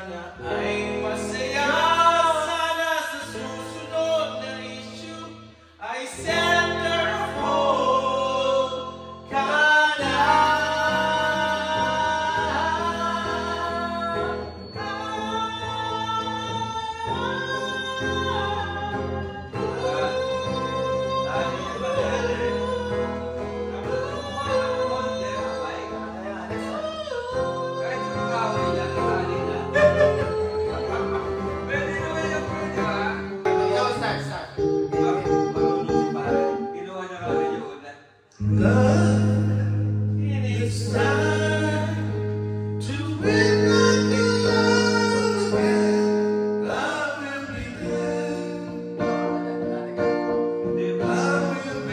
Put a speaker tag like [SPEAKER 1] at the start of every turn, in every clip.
[SPEAKER 1] sana ay masaya. Sana sa susunod na issue ay centerfold ka na. It's time to win the love again. I will be there. I will be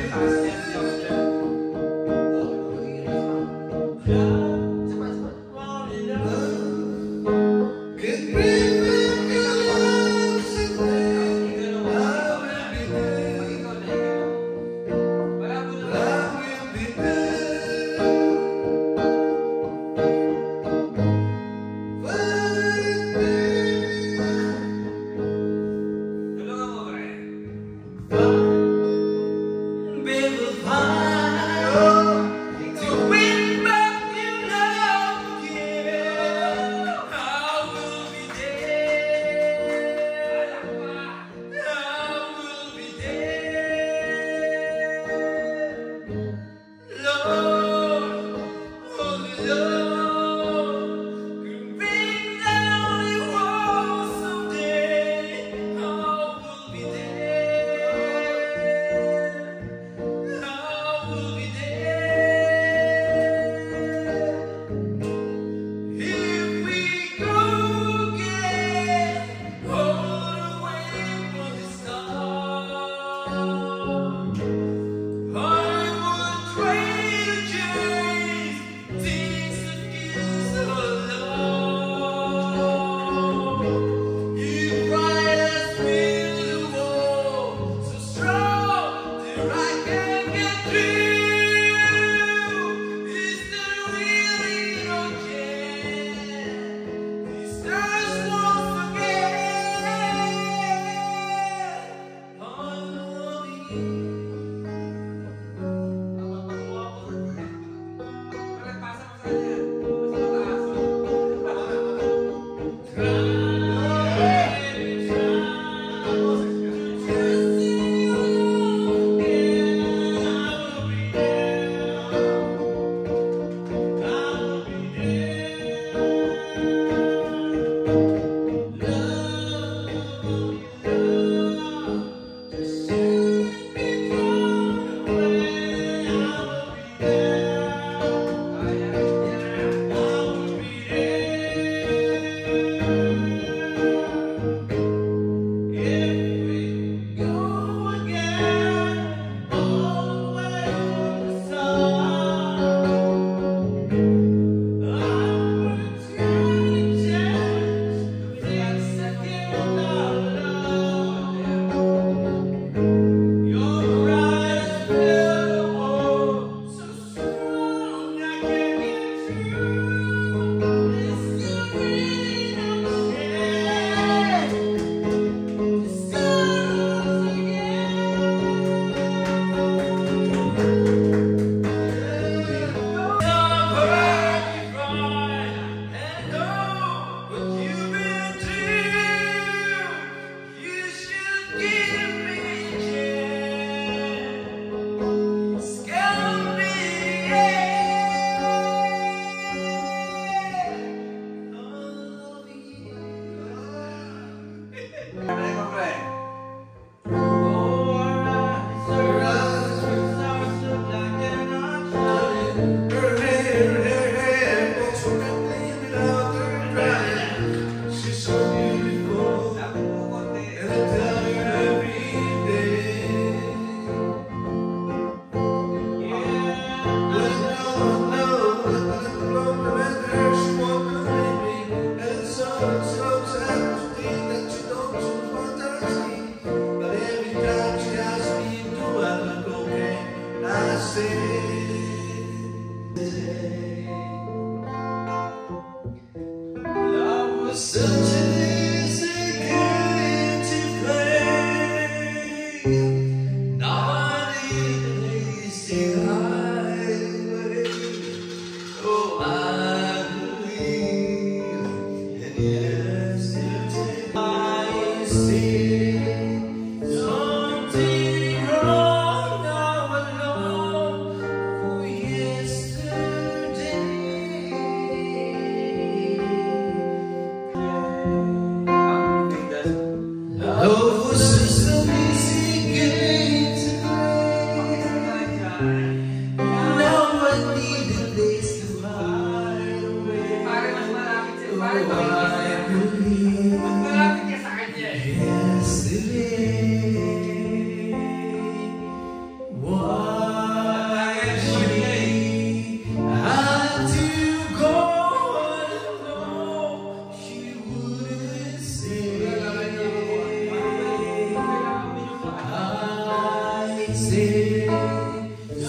[SPEAKER 1] Such an easy game to play. Now I need an easy highway. Oh, I believe in yesterday. I see something wrong now alone for yesterday. Love was just an easy game to play. Now I need a place to hide away. Oh, I believe yesterday. Why she had to go alone, she wouldn't say. I say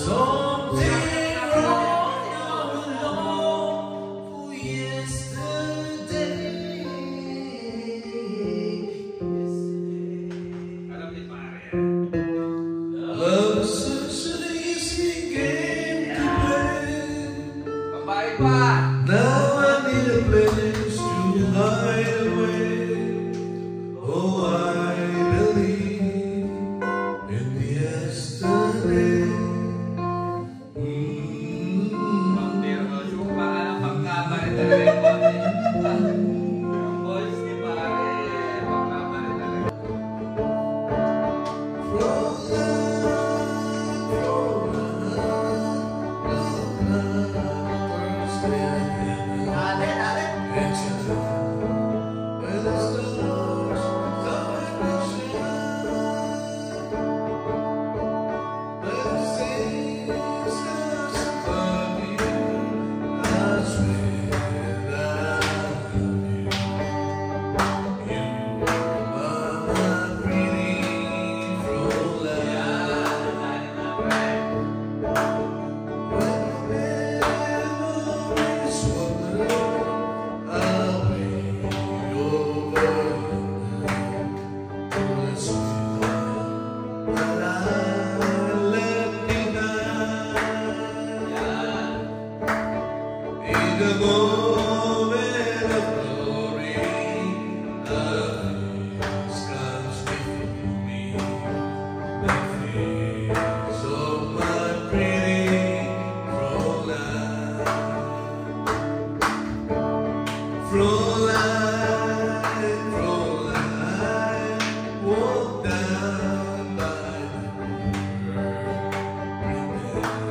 [SPEAKER 1] something wrong now alone for yesterday. Love is such an easy game to play. Now I need a place to hide away. Oh, I believe in yesterday. The moment of glory, love comes before me. The face of my pretty Fräulein, Fräulein, Fräulein, walk down by the river,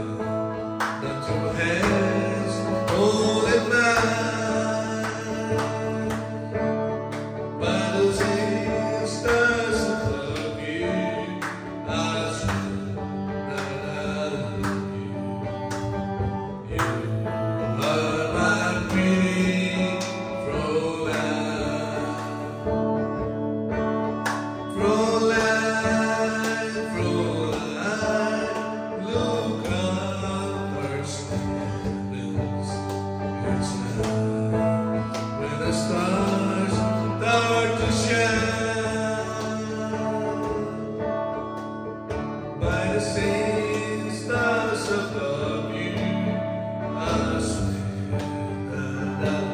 [SPEAKER 1] not your hands holding mine, by the sisters of you, I swear that I love you. You are my pretty Fräulein, Fräulein, Fräulein, look upwards to the heavens. It's night when the stars start to shine, by the same stars above you, I swear that I